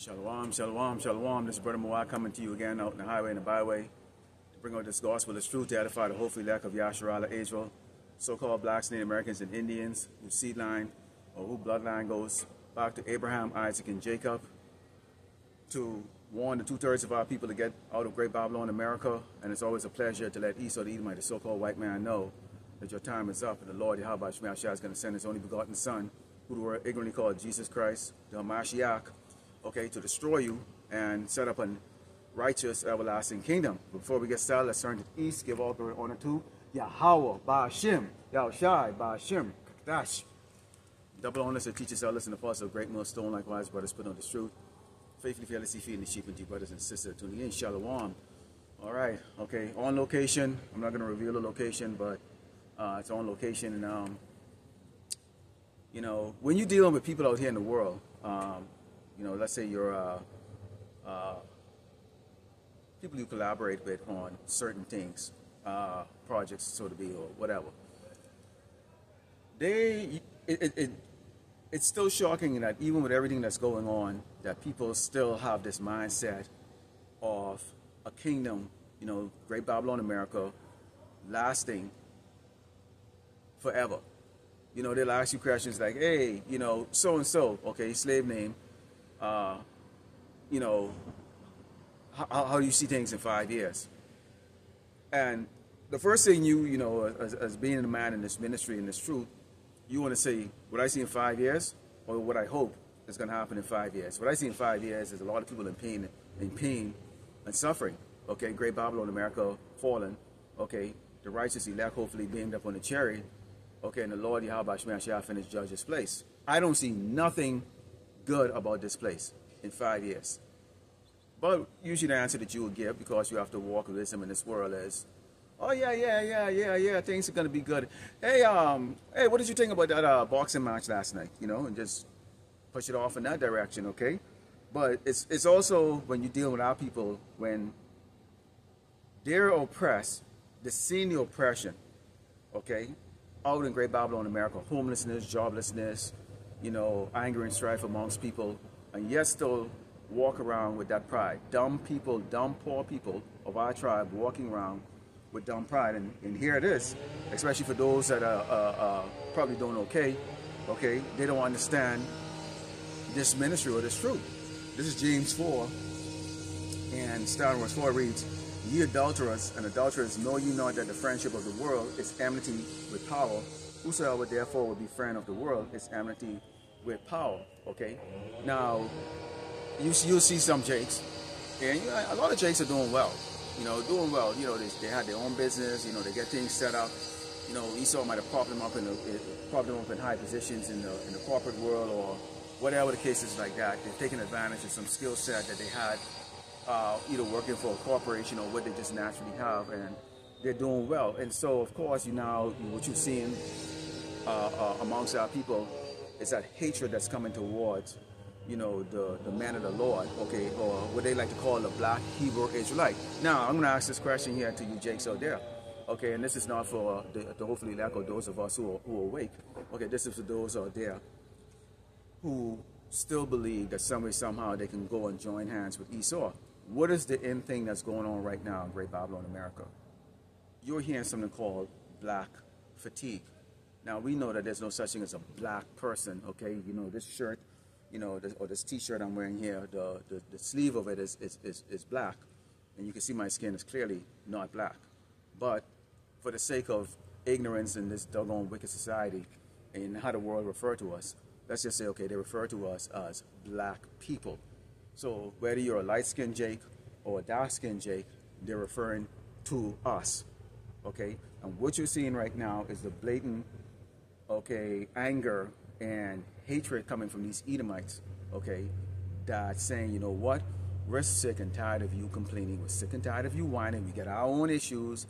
Shalom, shalom, shalom. This is Brother Mawai coming to you again out in the highway and the byway to bring out this gospel, this truth to edify the hopefully lack of Yasharala Israel, so-called blacks, Native Americans, and Indians whose seed line or whose bloodline goes back to Abraham, Isaac, and Jacob, to warn the two-thirds of our people to get out of Great Babylon, America. And it's always a pleasure to let Esau the Edomite, the so-called white man, know that your time is up and the Lord Yahweh Shema Shah is going to send his only begotten Son, who were ignorantly called Jesus Christ, the Mashiach, okay, to destroy you and set up a righteous, everlasting kingdom. Before we get started, let's turn to the east, give all glory and honor to Yahweh, Ba'ashim, Yahushai, Ba'ashim, Kadash. Double honors to teachers, elders, and apostles of great millstone, likewise, brothers, put on this truth. Faithfully, fearlessly feeding the sheep and deep brothers and sisters tuning in. Shalom. All right, okay, on location. I'm not going to reveal the location, but it's on location. And, you know, when you're dealing with people out here in the world, you know, let's say you're people you collaborate with on certain things, projects, so to be, or whatever. It's still shocking that even with everything that's going on, that people still have this mindset of a kingdom, you know, Great Babylon, America, lasting forever. You know, they'll ask you questions like, hey, you know, so-and-so, okay, slave name, you know, how do you see things in 5 years? And the first thing you know, as being a man in this ministry, in this truth, you want to say, what I see in 5 years, or what I hope is going to happen in 5 years. What I see in 5 years is a lot of people in pain and suffering. Okay, Great Babylon, America, fallen. Okay, the righteous elect hopefully beamed up on the chariot. Okay, and the Lord Yahweh Shema Shah finished judge this place. I don't see nothing good about this place in 5 years. But usually the answer that you will give, because you have to walk with wisdom in this world, is, oh yeah, things are gonna be good. Hey, hey, what did you think about that boxing match last night? You know, and just push it off in that direction, okay? But it's also when you deal with our people, when they're oppressed, they're seeing the oppression, okay? Out in Great Babylon, America, homelessness, joblessness, you know, anger and strife amongst people, and yet still walk around with that pride. Dumb people, dumb poor people of our tribe walking around with dumb pride. And here it is, especially for those that are probably doing okay, they don't understand this ministry or this truth. This is James 4, and starting verse 4 reads, ye adulterers and adulterers, know ye not that the friendship of the world is enmity with power? Whosoever therefore will be friend of the world is enmity with power. Okay, now you'll see some jakes, and you know, a lot of jakes are doing well. You know, You know, they had their own business. You know, they get things set up. You know, Esau might have propped them up in high positions in the corporate world, or whatever the case is like that. They've taken advantage of some skill set that they had, either working for a corporation or what they just naturally have, and they're doing well. And so, of course, what you're seeing amongst our people is that hatred that's coming towards, you know, the man of the Lord, okay, or what they like to call the black Hebrew Israelite. Now, I'm going to ask this question here to you jakes out there, okay, and this is not for the hopefully lack of those of us who are awake, okay, this is for those out there who still believe that some way, somehow they can go and join hands with Esau. What is the end thing that's going on right now in Great Babylon, America? You're hearing something called black fatigue. Now, we know that there's no such thing as a black person, okay? You know, this shirt, you know, or this t-shirt I'm wearing here, the sleeve of it is black. And you can see my skin is clearly not black. But for the sake of ignorance in this doggone wicked society and how the world refer to us, let's just say, okay, they refer to us as black people. So whether you're a light-skinned Jake or a dark-skinned Jake, they're referring to us, okay? And what you're seeing right now is the blatant, okay, anger and hatred coming from these Edomites, okay, that's saying, you know what, we're sick and tired of you complaining, we're sick and tired of you whining, we get our own issues,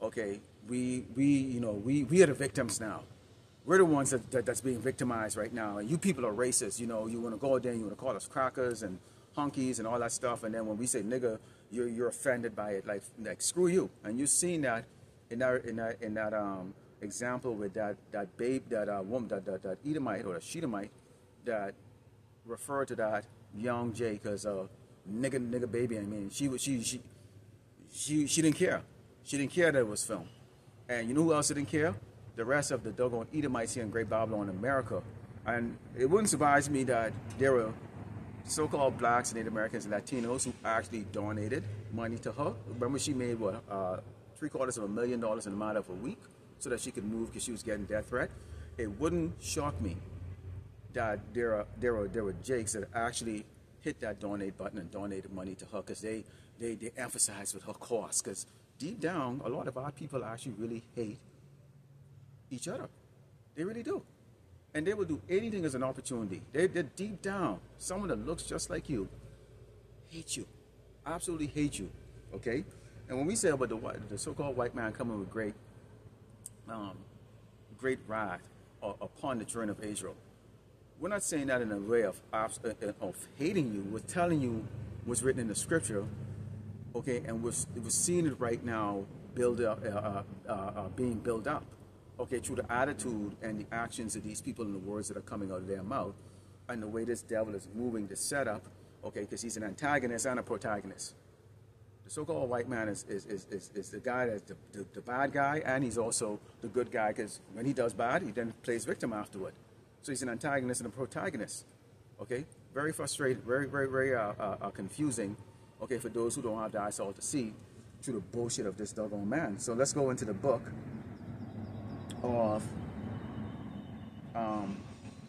okay, we are the victims now. We're the ones that's being victimized right now, and you people are racist. You know, you want to go out there and you want to call us crackers and honkies and all that stuff, and then when we say nigga, you're offended by it, like screw you. And you've seen that in that example with that woman, that Edomite or the Shedemite that referred to that young Jake as a nigga baby. I mean, she didn't care. She didn't care that it was filmed. And you know who else didn't care? The rest of the doggone Edomites here in Great Babylon, America. And it wouldn't surprise me that there were so-called blacks, Native Americans, Latinos who actually donated money to her. Remember, she made what, $750,000 in a matter of a week so that she could move because she was getting death threat. It wouldn't shock me that there were Jakes that actually hit that donate button and donated money to her because they emphasized with her cause. Because deep down, a lot of our people actually really hate each other. They really do. And they will do anything as an opportunity. They're deep down. Someone that looks just like you hate you. Absolutely hate you. Okay? And when we say about the so-called white man coming with great wrath upon the children of Israel, we're not saying that in a way of hating you. We're telling you what's written in the scripture, okay, and we're seeing it right now being built up, okay, through the attitude and the actions of these people and the words that are coming out of their mouth, and the way this devil is moving the setup, okay, because he's an antagonist and a protagonist. The so-called white man is the guy that's the bad guy, and he's also the good guy, because when he does bad, he then plays victim afterward. So he's an antagonist and a protagonist. Okay? Very frustrating, very confusing, okay, for those who don't have the eyesight to see through the bullshit of this doggone man. So let's go into the book of,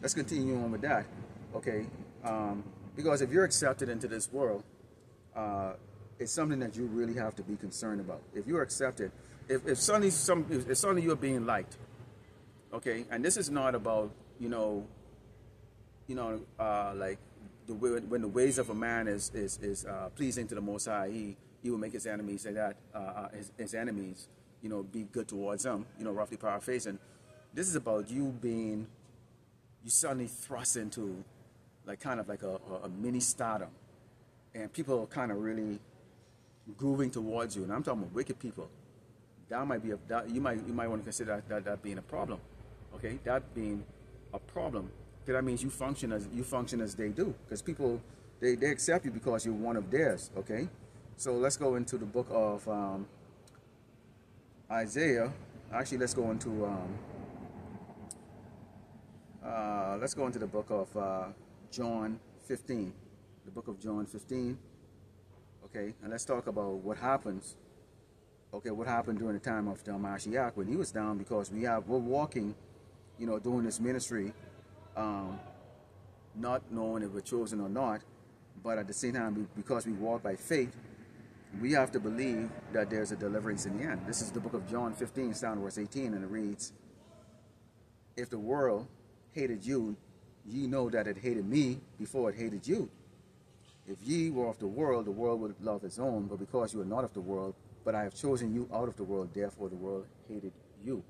let's continue on with that, okay? Because if you're accepted into this world, it's something that you really have to be concerned about. If you're accepted, if suddenly you're being liked, okay, and this is not about, like when the ways of a man is pleasing to the Most High, he will make his enemies say that his enemies, be good towards him. Roughly paraphrasing. This is about you suddenly thrust into kind of like a mini stardom, and people are kind of really grooving towards you. And I'm talking about wicked people. That might be you might want to consider that being a problem. Okay, that being a problem, because that means you function as they do, because people they accept you because you're one of theirs. Okay, so let's go into the book of Isaiah. Actually, let's go into the book of John 15, the book of John 15. Okay, and let's talk about what happens. Okay, what happened during the time of the Mashiach when he was down, because we're walking, doing this ministry, not knowing if we're chosen or not, but at the same time, because we walk by faith, we have to believe that there's a deliverance in the end. This is the book of John 15, down verse 18, and it reads, "If the world hated you, ye know that it hated me before it hated you. If ye were of the world would love his own, but because you are not of the world, but I have chosen you out of the world, therefore the world hated you."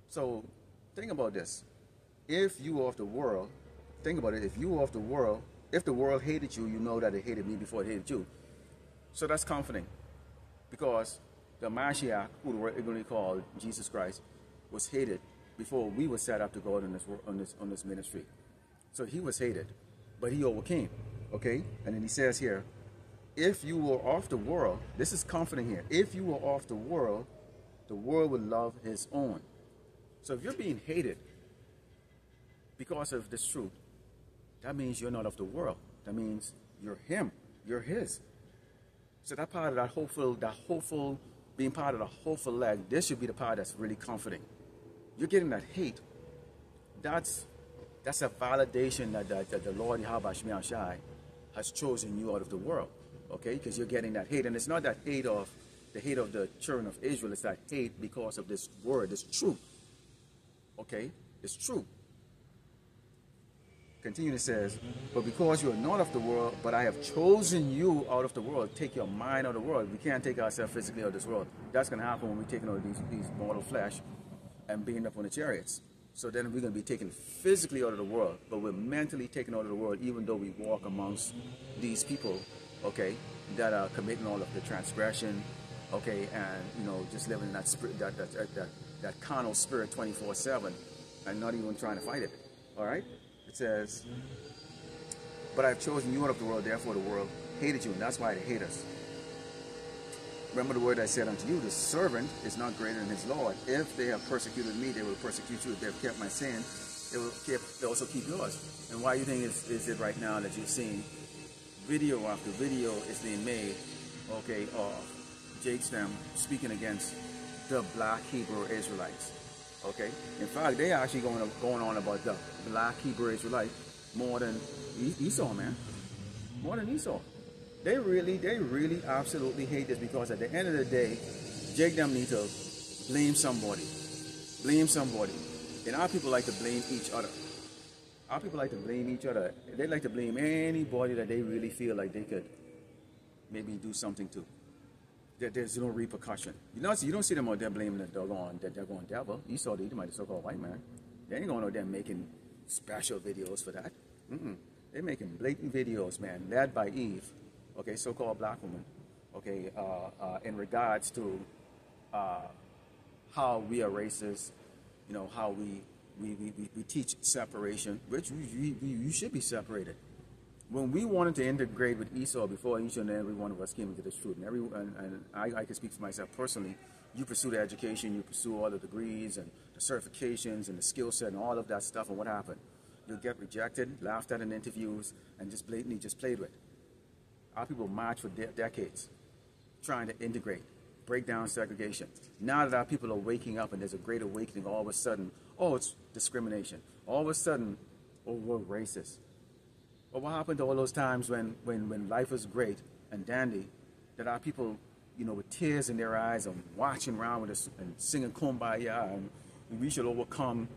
So think about this. If you were of the world, think about it. If you were of the world, if the world hated you, you know that it hated me before it hated you. So that's comforting, because the Mashiach, who we're going to call Jesus Christ, was hated before we were set up to go on this ministry. So he was hated, but he overcame. Okay, and then he says here, if you were of the world, this is comforting here. If you were of the world would love his own. So if you're being hated because of this truth, that means you're not of the world. That means you're him. You're his. So that part of that hopeful, being part of the hopeful leg, this should be the part that's really comforting. You're getting that hate. That's a validation that the Lord Yahweh Shemi Shai has chosen you out of the world. Okay, because you're getting that hate, and it's not that hate of the children of Israel. It's that hate because of this word, this truth. Okay, it's true. Continue, it says, "But because you are not of the world, but I have chosen you out of the world." Take your mind out of the world. We can't take ourselves physically out of this world. That's going to happen when we're taking out these mortal flesh and being up on the chariots. So then we're going to be taken physically out of the world, but we're mentally taken out of the world, even though we walk amongst these people, okay, that are committing all of the transgression, okay, and just living in that spirit, that carnal spirit 24/7, and not even trying to fight it. All right, it says, But I've chosen you out of the world, therefore the world hated you, and that's why they hate us. Remember the word I said unto you, the servant is not greater than his Lord. If they have persecuted me, they will persecute you. If they have kept my sin, they'll also keep yours. And why you think is it right now that you're seeing video after video is being made, okay, of Jake Stem speaking against the black Hebrew Israelites, okay? In fact, they actually going on about the black Hebrew Israelite more than Esau, man. More than Esau. They really absolutely hate this, because at the end of the day, Jake them need to blame somebody. Blame somebody. And our people like to blame each other. Our people like to blame each other. They like to blame anybody that they really feel like they could maybe do something to. There's no repercussion. You don't see them out there blaming the doggone devil. You saw the Edomite, the so-called white man. They ain't going out there making special videos for that. They're making blatant videos, man, led by Eve, okay, so-called black woman, okay, in regards to how we are racist, you know, how we teach separation, which you should be separated. When we wanted to integrate with Esau before each and every one of us came into this truth, and I can speak for myself personally, you pursue the education, you pursue all the degrees and the certifications and the skill set and all of that stuff, and what happened? You'll get rejected, laughed at in interviews, and just blatantly just played with. Our people march for decades trying to integrate, break down segregation. Now that our people are waking up and there's a great awakening, all of a sudden, oh, it's discrimination. All of a sudden, oh, we're racist. But what happened to all those times when life was great and dandy, that our people, you know, with tears in their eyes and watching around with us and singing Kumbaya and we should overcome,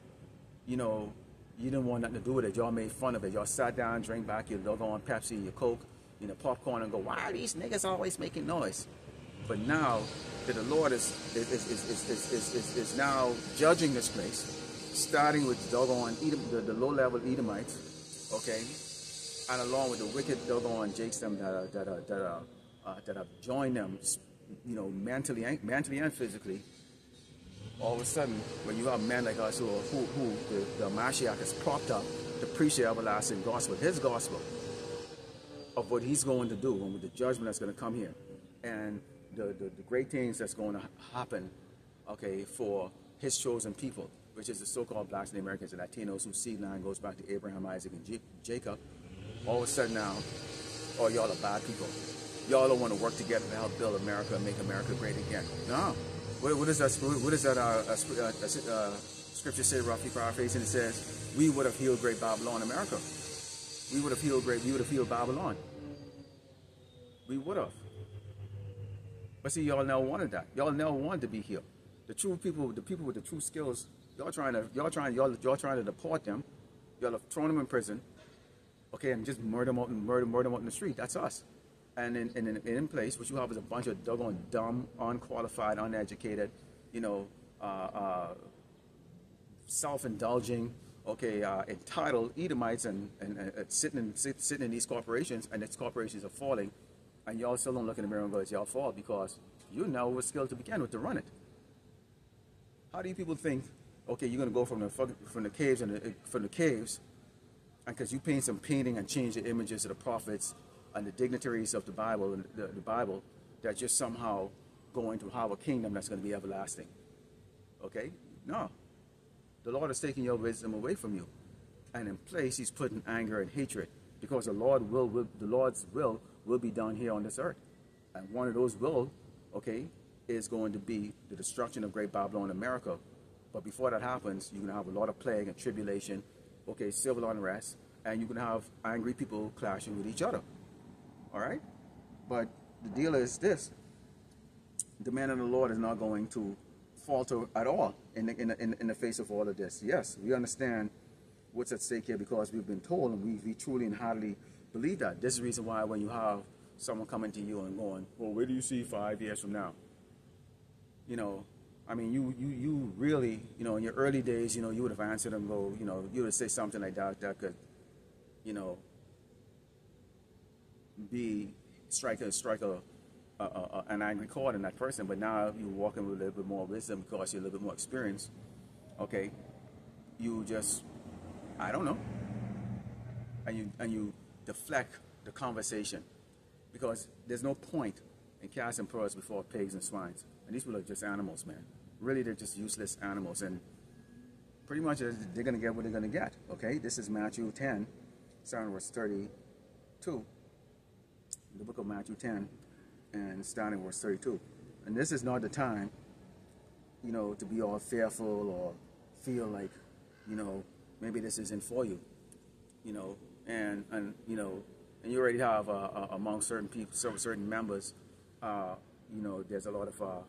you know, you didn't want nothing to do with it. Y'all made fun of it. Y'all sat down, drank back your doggone Pepsi, your Coke, you know, popcorn, and go, why are these niggas always making noise? But now that the Lord is now judging this place, starting with the doggone the low-level Edomites, okay, and along with the wicked doggone Jakes them that have joined them, you know, mentally and physically. All of a sudden, when you have men like us who the Mashiach has propped up to preach the everlasting gospel, his gospel, of what he's going to do and with the judgment that's going to come here, and the great things that's going to happen, okay, for his chosen people, which is the so-called blacks and Americans and Latinos whose seed line goes back to Abraham, Isaac, and Jacob. All of a sudden now, oh, y'all are bad people. Y'all don't want to work together to help build America and make America great again. No. What is that scripture say, roughly paraphrasing? It says, we would have healed great Babylon, America. We would have healed Babylon. We would have. But see, y'all never wanted that. Y'all never wanted to be healed. The true people, the people with the true skills, y'all trying to deport them. Y'all have thrown them in prison, okay, and just murder them out in the street. That's us. And in place, what you have is a bunch of doggone dumb, unqualified, uneducated, you know, self-indulging, okay, entitled Edomites and sitting in these corporations, and these corporations are falling, and y'all still don't look in the mirror and go, it's y'all fault, because you know what skill to begin with to run it. How do you people think, okay, you're going to go from the caves, and because you paint some painting and change the images of the prophets and the dignitaries of the Bible, the Bible, that you're somehow going to have a kingdom that's going to be everlasting. Okay? No. The Lord is taking your wisdom away from you. And in place, he's putting anger and hatred, because the Lord's will will be done here on this earth. And one of those will, okay, is going to be the destruction of Great Babylon, America. But before that happens, you're going to have a lot of plague and tribulation, okay, civil unrest, and you're going to have angry people clashing with each other. All right? But the deal is this. The man of the Lord is not going to falter at all in the face of all of this. Yes, we understand what's at stake here, because we've been told, and we truly and heartily believe that. This is the reason why when you have someone coming to you and going, well, where do you see 5 years from now? You know, I mean, you really, you know, in your early days, you know, you would have answered and go, you know, you would say something like that could, you know, strike an angry chord in that person. But now you're walking with a little bit more wisdom, because you're a little bit more experienced. Okay, you just, I don't know, and deflect the conversation, because there's no point in casting pearls before pigs and swines. And these people are just animals, man. Really, they're just useless animals. And pretty much they're going to get what they're going to get. Okay, this is Matthew 10, starting verse 32. The book of Matthew 10, and starting verse 32. And this is not the time, you know, to be all fearful or feel like, you know, maybe this isn't for you, you know, and you know, and you already have among certain people, certain members, you know, there's a lot of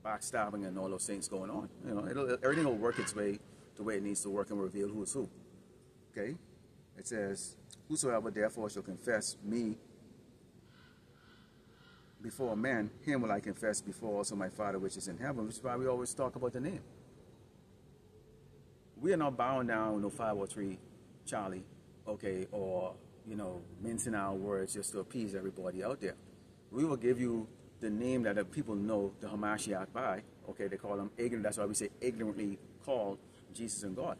backstabbing and all those things going on. You know, everything will work its way the way it needs to work and reveal who is who. Okay, it says, "Whosoever therefore shall confess me before men, him will I confess before also my Father which is in heaven," which is why we always talk about the name. We are not bowing down with no 503 Charlie, okay, or, you know, mincing our words just to appease everybody out there. We will give you the name that the people know the Hamashiach by. Okay, they call him ignorant. That's why we say ignorantly called Jesus and God.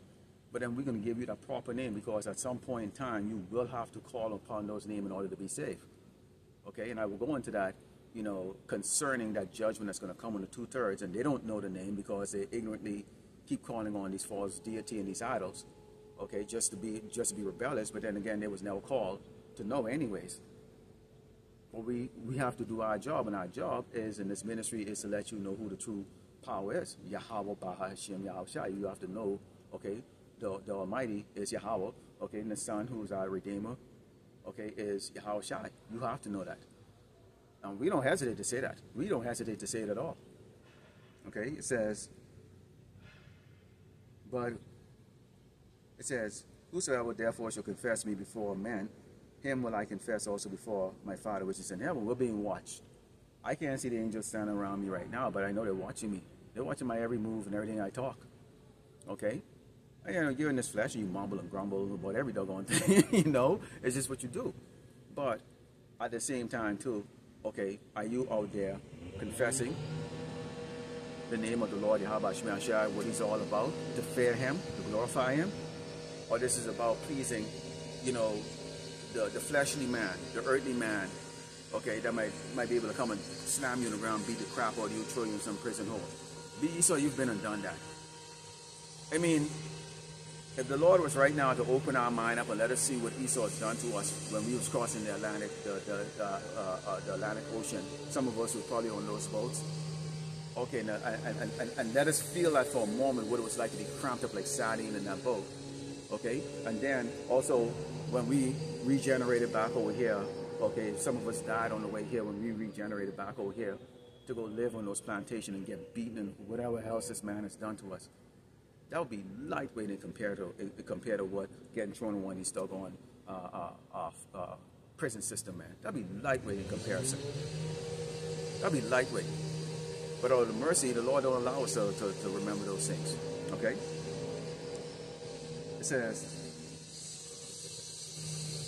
But then we're going to give you that proper name, because at some point in time you will have to call upon those names in order to be saved. Okay, and I will go into that, you know, concerning that judgment that's going to come on the 2/3, and they don't know the name because they ignorantly keep calling on these false deity and these idols, okay, just to be rebellious. But then again, they was never called to know anyways. But we have to do our job, and our job is in this ministry is to let you know who the true power is. Yahweh Baha Hashem Yahweh. You have to know, okay, the Almighty is Yahweh, okay, and the Son, who is our Redeemer, okay, is Yahweh Shai. You have to know that. And we don't hesitate to say that. We don't hesitate to say it at all. Okay, it says, but it says, "Whosoever therefore shall confess me before men, him will I confess also before my Father which is in heaven." We're being watched. I can't see the angels standing around me right now, but I know they're watching me. They're watching my every move and everything I talk. Okay? And, you know, you're in this flesh and you mumble and grumble about every doggone thing, you know? It's just what you do. But at the same time, too, okay, are you out there confessing the name of the Lord Yahweh Shema Shai, what he's all about, to fear him, to glorify him? Or this is about pleasing, you know, the fleshly man, the earthly man, okay, that might be able to come and slam you on the ground, beat the crap out of you, throw you in some prison hole. Be Esau, you've been and done that. I mean, if the Lord was right now to open our mind up and let us see what Esau has done to us when we was crossing the Atlantic Ocean, some of us were probably on those boats. Okay, and let us feel that for a moment, what it was like to be cramped up like sardine in that boat. Okay, and then also when we regenerated back over here, okay, some of us died on the way here when we regenerated back over here to go live on those plantations and get beaten and whatever else this man has done to us. That would be lightweight in compared to what getting thrown in one of these doggone prison system, man. That'd be lightweight in comparison. That'd be lightweight. But out of the mercy, the Lord don't allow us to remember those things. Okay? It says,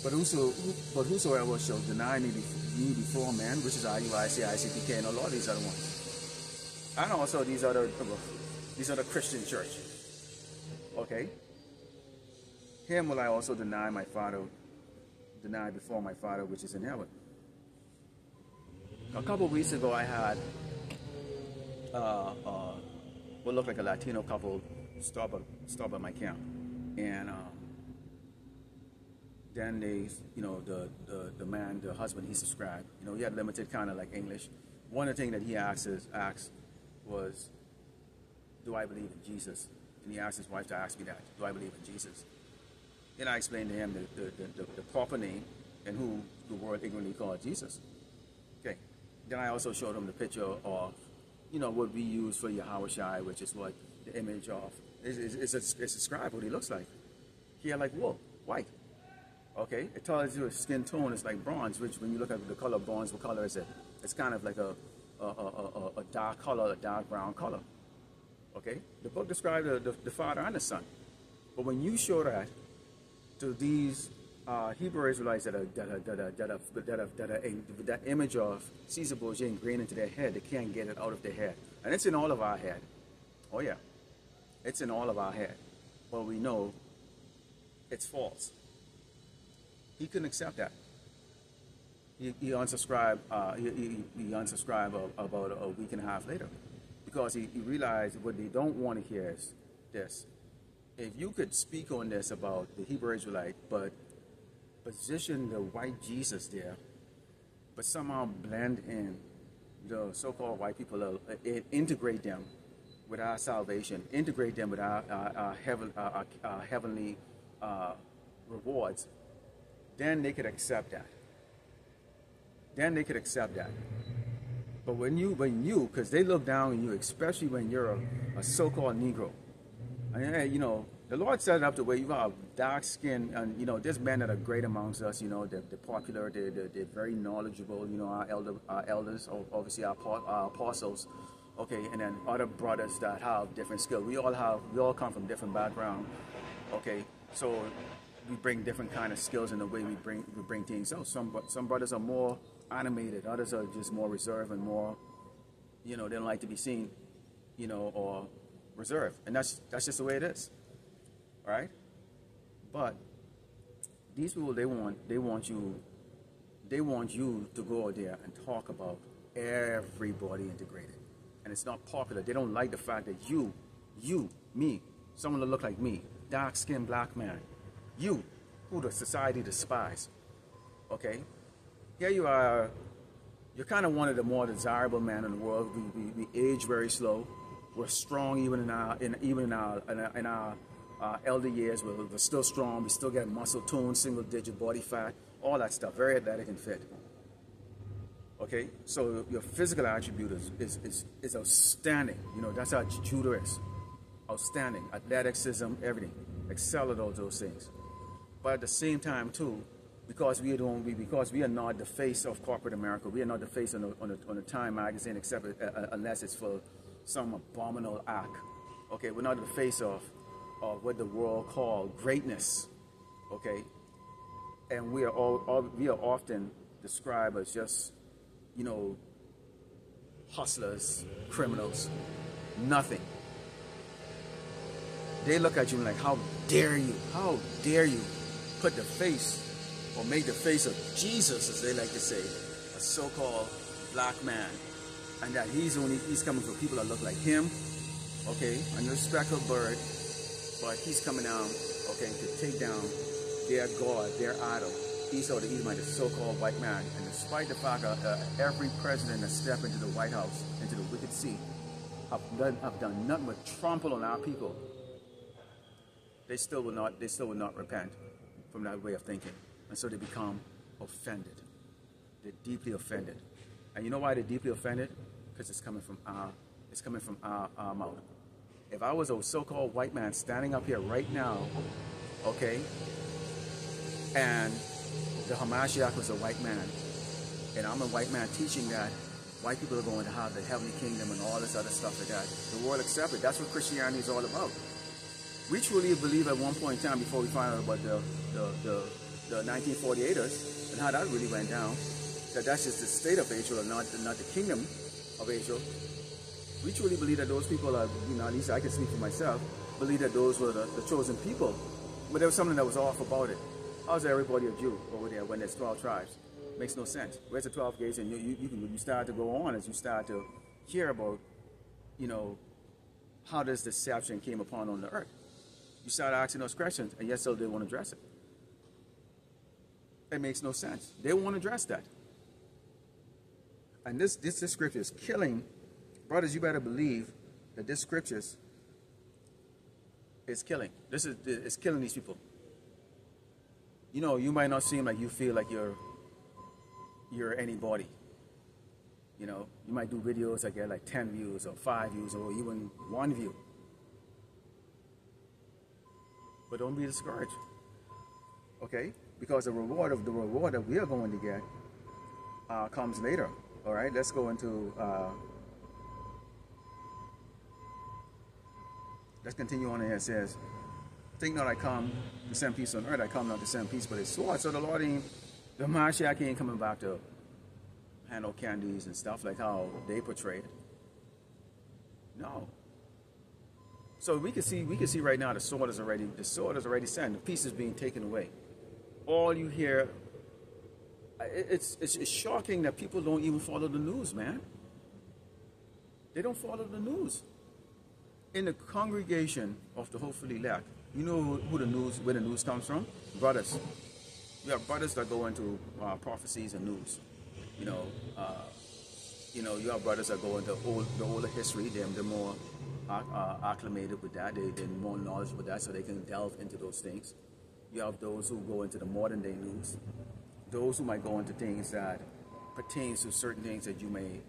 but whosoever shall deny me before men, which is IUIC, ICPK, and a lot of these other ones, and also these other Christian churches. Okay, him will I also deny before my Father which is in heaven. A couple of weeks ago, I had what looked like a Latino couple stop at my camp, and then they, you know, the man, the husband, he subscribed. You know, he had limited kind of like English. One of the things that he asked was, "Do I believe in Jesus?" And he asked his wife to ask me that, "Do I believe in Jesus?" Then I explained to him the proper name and who the world ignorantly called Jesus. Okay. Then I also showed him the picture of, you know, what we use for Yahweh Shai, which is what the image of, it's described what he looks like. He had like wool, white. Okay, it tells you his skin tone is like bronze, which when you look at the color of bronze, what color is it? It's kind of like a dark color, a dark brown color. Okay, the book described the Father and the Son. But when you show that to these Hebrew Israelites that that image of Caesar Borgia ingrained into their head, they can't get it out of their head. And it's in all of our head. Oh yeah, it's in all of our head. But we know it's false. He couldn't accept that. He unsubscribed. He unsubscribed about a week and a half later, because he realized what they don't want to hear is this: if you could speak on this about the Hebrew Israelite, but position the white Jesus there, but somehow blend in the so-called white people, integrate them with our salvation, integrate them with our heavenly rewards, then they could accept that. Then they could accept that. But when you, because they look down on you, especially when you're a so-called Negro. And, you know, the Lord set it up the way you have dark skin, and, you know, there's men that are great amongst us, you know, they're popular, they're very knowledgeable, you know, our elders, obviously our apostles, okay, and then other brothers that have different skills. We all come from different backgrounds, okay, so we bring different kind of skills in the way we bring things out. Some brothers are more animated, others are just more reserved and more, you know, they don't like to be seen, you know, or reserved, and that's just the way it is, all right? But these people, they want you to go out there and talk about everybody integrated, and it's not popular. They don't like the fact that you, me, someone that look like me, dark-skinned black man, you, who the society despise, okay? Here you are, you're kind of one of the more desirable men in the world. We age very slow. We're strong even in our elder years. We're still strong. We still get muscle tone, single-digit body fat, all that stuff. Very athletic and fit. Okay, so your physical attribute is outstanding. You know, that's how judo is. Outstanding. Athleticism, everything. Excel at all those things. But at the same time, too, because we are not the face of corporate America, we are not the face on the Time magazine, except unless it's for some abominable act. Okay, we're not the face of what the world call greatness. Okay, and we are often described as just, you know, hustlers, criminals, nothing. They look at you like, how dare you put the face, or make the face of Jesus, as they like to say, a so-called black man, and that he's coming for people that look like him, okay, a speckled bird, but he's coming down, okay, to take down their God, their idol, Esau the Edomite, the so-called white man. And despite the fact that every president that stepped into the White House, into the wicked seat, have done nothing but trample on our people, they still will not repent from that way of thinking. And so they become offended. They're deeply offended. And you know why they're deeply offended? Because it's coming from our mouth. If I was a so-called white man standing up here right now, okay, and the Hamashiach was a white man, and I'm a white man teaching that white people are going to have the heavenly kingdom and all this other stuff like that, the world accept it. That's what Christianity is all about. We truly believe at one point in time, before we find out about the 1948ers and how that really went down, that's just the state of Israel and not the kingdom of Israel. We truly believe that those people are, you know, at least I can speak for myself, believe that those were the chosen people. But there was something that was off about it. How's everybody a Jew over there when there's 12 tribes? Makes no sense. Where's the 12 gates? And you start to go on as you start to hear about, you know, how this deception came upon on the earth. You start asking those questions, and yet still they won't address it. It makes no sense. They won't address that. And this scripture is killing. Brothers, you better believe that this scriptures is killing. It's killing these people. You know, you might not seem like you feel like you're anybody. You know, you might do videos that get like 10 views or 5 views or even 1 view. But don't be discouraged, okay? Because the reward that we are going to get comes later. All right, let's go into. Let's continue on here. It says, "Think not I come to send peace on earth. I come not to send peace, but a sword." So the Mashiach ain't coming back to hand out candies and stuff like how they portray it. No. So we can see right now the sword is already sent. The peace is being taken away. all you hear, it's shocking that people don't even follow the news, man. They don't follow the news. In the congregation of the hopefully elect, you know who the news, where the news comes from? Brothers. We have brothers that go into prophecies and news. You know, you have brothers that go into the older history. They're more acclimated with that. They're more knowledgeable with that, so they can delve into those things. You have those who go into the modern day news. Those who might go into things that pertains to certain things that you may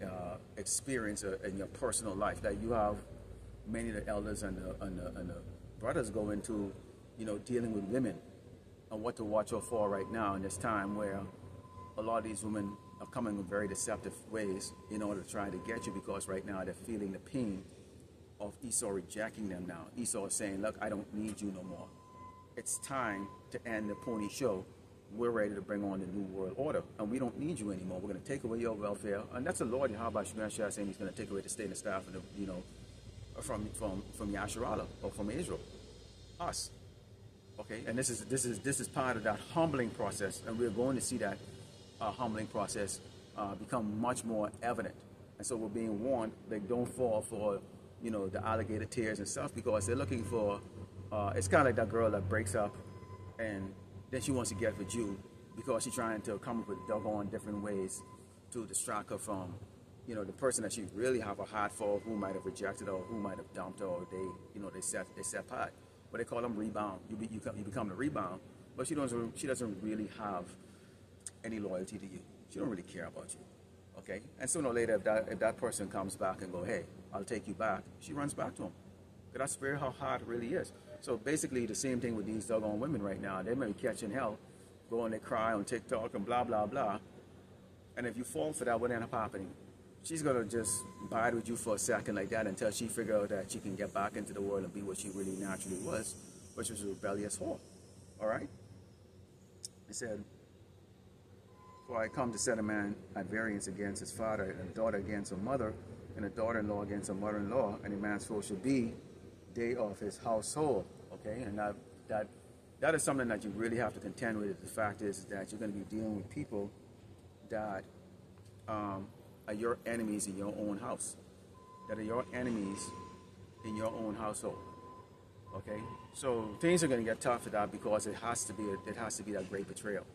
experience in your personal life. That you have many of the elders and the brothers go into, dealing with women and what to watch out for right now in this time where a lot of these women are coming in very deceptive ways in order to try to get you, because right now they're feeling the pain of Esau rejecting them now. Esau is saying, look, I don't need you no more. It's time to end the pony show. We're ready to bring on the new world order, and we don't need you anymore. We're going to take away your welfare, and that's the Lord Yahweh Shemashah saying He's going to take away the state and staff of from Yasharallah or from Israel, us. Okay, and this is part of that humbling process, and we're going to see that humbling process become much more evident. And so we're being warned, like, don't fall for the alligator tears and stuff, because they're looking for. It's kind of like that girl that breaks up, and then she wants to get with you because she's trying to come up with doggone different ways to distract her from, the person that she really have a heart for, who might have rejected her, or who might have dumped her, or they set part. But they call them rebound. You become the rebound, but she doesn't really have any loyalty to you. She don't really care about you. Okay, and sooner or later, if that person comes back and go, hey, I'll take you back, she runs back to him. Because that's very how hard it really is. So basically the same thing with these doggone women right now. They may be catching hell, go and they cry on TikTok and blah, blah, blah. And if you fall for that, what ends up happening? She's going to just bide with you for a second like that until she figures out that she can get back into the world and be what she really naturally was, which was a rebellious whore. All right? It said, for I come to set a man at variance against his father, and a daughter against her mother, and a daughter-in-law against her mother-in-law, and a man's foe should be day of his household. Okay, and that is something that you really have to contend with. The fact is that you're going to be dealing with people that are your enemies in your own house, that are your enemies in your own household. Okay, so things are going to get tough for that, because it has to be that great betrayal.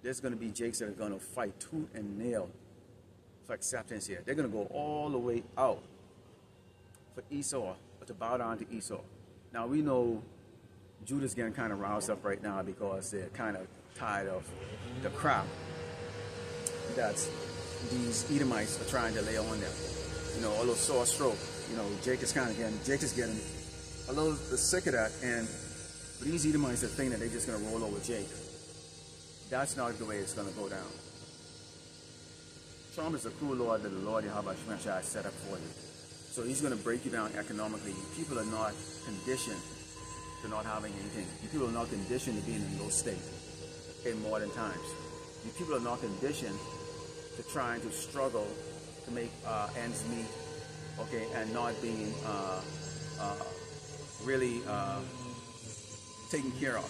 There's going to be Jakes that are going to fight tooth and nail for acceptance here. They're going to go all the way out for Esau, or to bow down to Esau. Now we know Judah's getting kind of roused up right now, because they're kind of tired of the crap that these Edomites are trying to lay on them. A little sore stroke. Jake is getting a little sick of that, and these Edomites are thinking that they're just going to roll over Jake. That's not the way it's going to go down. Trump is a cruel Lord that the Lord Yahweh Shemashah has set up for you. So he's going to break you down economically. People are not conditioned to not having anything. You people are not conditioned to being in a low state in modern times. You people are not conditioned to trying to struggle to make ends meet, okay, and not being really taken care of.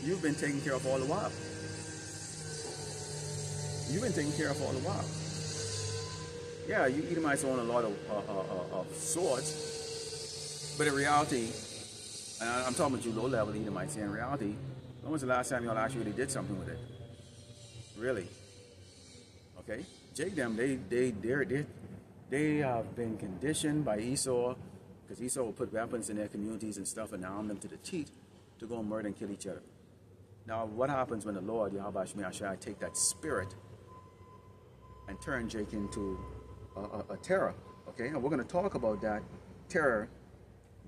You've been taken care of all the while. You've been taken care of all the while. Yeah, you Edomites own a lot of swords, but in reality, and I'm talking about you low-level Edomites here, in reality, when was the last time y'all actually did something with it? Really? Okay? Jake them, they have been conditioned by Esau, because Esau will put weapons in their communities and stuff and arm them to the teeth to go and murder and kill each other. Now, what happens when the Lord, Yahweh Shemashah, take that spirit and turn Jake into a terror? Okay, and we're going to talk about that terror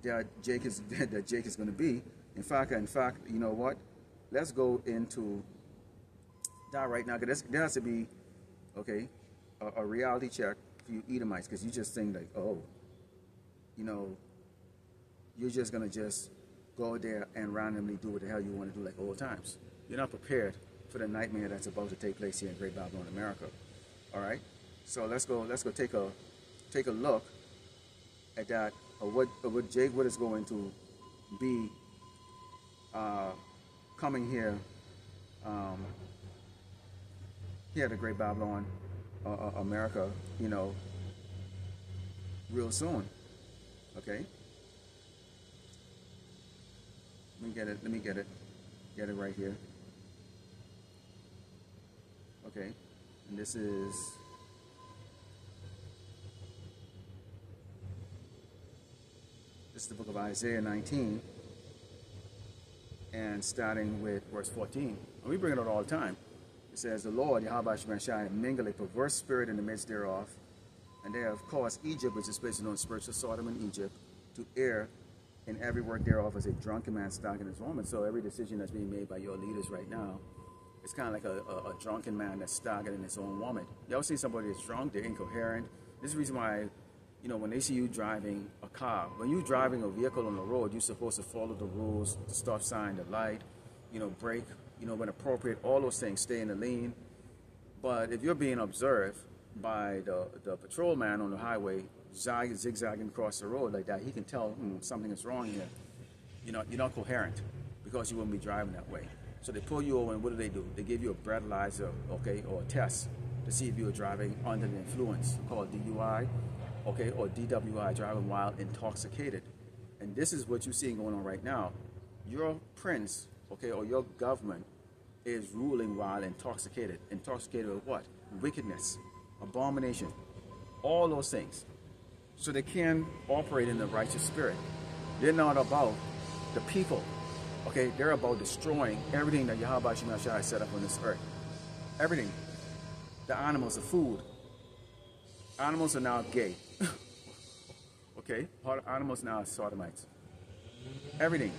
that Jake is going to be. In fact, you know what? Let's go into that right now, because there has to be, okay, a reality check for you Edomites, because you just think like, oh, you're just going to just go there and randomly do what the hell you want to do like old times. You're not prepared for the nightmare that's about to take place here in Great Babylon, America. All right, so let's go take a look at that, what Jake is going to be coming here um, here at the Great Babylon, America, you know, real soon. Okay. Let me get it. Let me get it. Get it right here. Okay. And this is the book of Isaiah 19, and starting with verse 14. And we bring it out all the time. It says, "The Lord, Yahweh Shemashai, mingle a perverse spirit in the midst thereof, and they have caused Egypt, which is placed on spiritual Sodom and Egypt, to err in every work thereof as a drunken man staggering his woman." So every decision that's being made by your leaders right now, it's kind of like a drunken man that's staggering his own woman. Y'all see somebody that's drunk, they're incoherent. This is the reason why, you know, when they see you driving a car, when you're driving a vehicle on the road, you're supposed to follow the rules, the stop sign, the light, you know, brake, you know, when appropriate, all those things, stay in the lane. But if you're being observed by the patrolman on the highway, zigzagging across the road like that, he can tell something is wrong here. You're not coherent because you wouldn't be driving that way. So they pull you over, and what do? They give you a breathalyzer, okay, or a test to see if you're driving under the influence, called DUI, okay, or DWI, driving while intoxicated. And this is what you're seeing going on right now. Your prince, okay, or your government is ruling while intoxicated. Intoxicated with what? Wickedness, abomination, all those things. So they can operate in the righteous spirit. They're not about the people, okay? They're about destroying everything that Yahweh Shemashai set up on this earth. Everything. The animals, the food. Animals are now gay. Okay? Animals now are sodomites. Everything.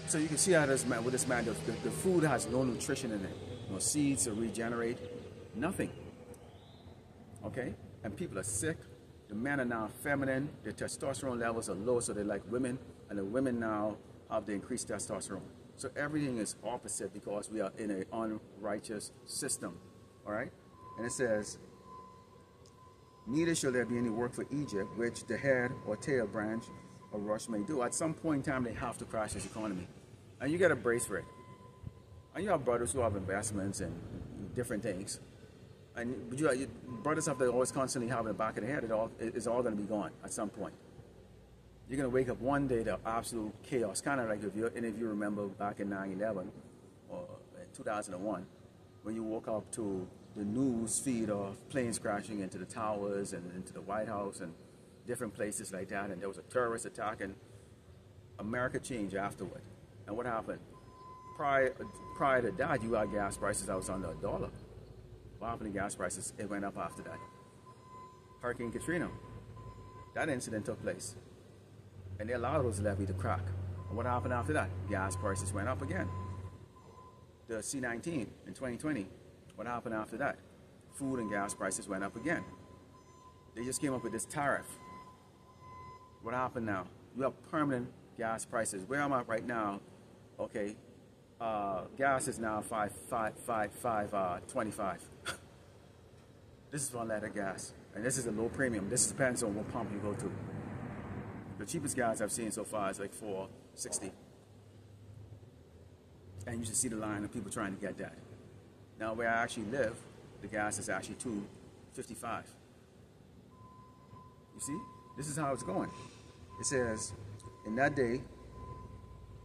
So you can see how this man, the food has no nutrition in it. No seeds to regenerate. Nothing. Okay? And people are sick. The men are now feminine. Their testosterone levels are low, so they like women. And the women now have the increased testosterone. So everything is opposite because we are in an unrighteous system. All right? And it says, "Neither shall there be any work for Egypt, which the head or tail branch or rush may do." At some point in time, they have to crash this economy. And you got to brace for it. And you have brothers who have investments and different things. But you brothers have to always constantly have in the back of the head, it's all going to be gone at some point. You're going to wake up one day to absolute chaos, kind of like if you remember back in 9/11 or in 2001, when you woke up to the news feed of planes crashing into the towers and into the White House and different places like that, and there was a terrorist attack, and America changed afterward. And what happened? Prior to that, you had gas prices that was under $1. What happened to gas prices? It went up after that. Hurricane Katrina, that incident took place, and they allowed those levee to crack. And what happened after that? Gas prices went up again. The C-19 in 2020, what happened after that? Food and gas prices went up again. They just came up with this tariff. What happened now? You have permanent gas prices. Where I'm at right now, okay, gas is now $5.25. This is unleaded gas, and this is a low premium. This depends on what pump you go to. The cheapest gas I've seen so far is like $4.60. And you should see the line of people trying to get that. Now, where I actually live, the gas is actually $2.55. You see? This is how it's going. It says, "In that day,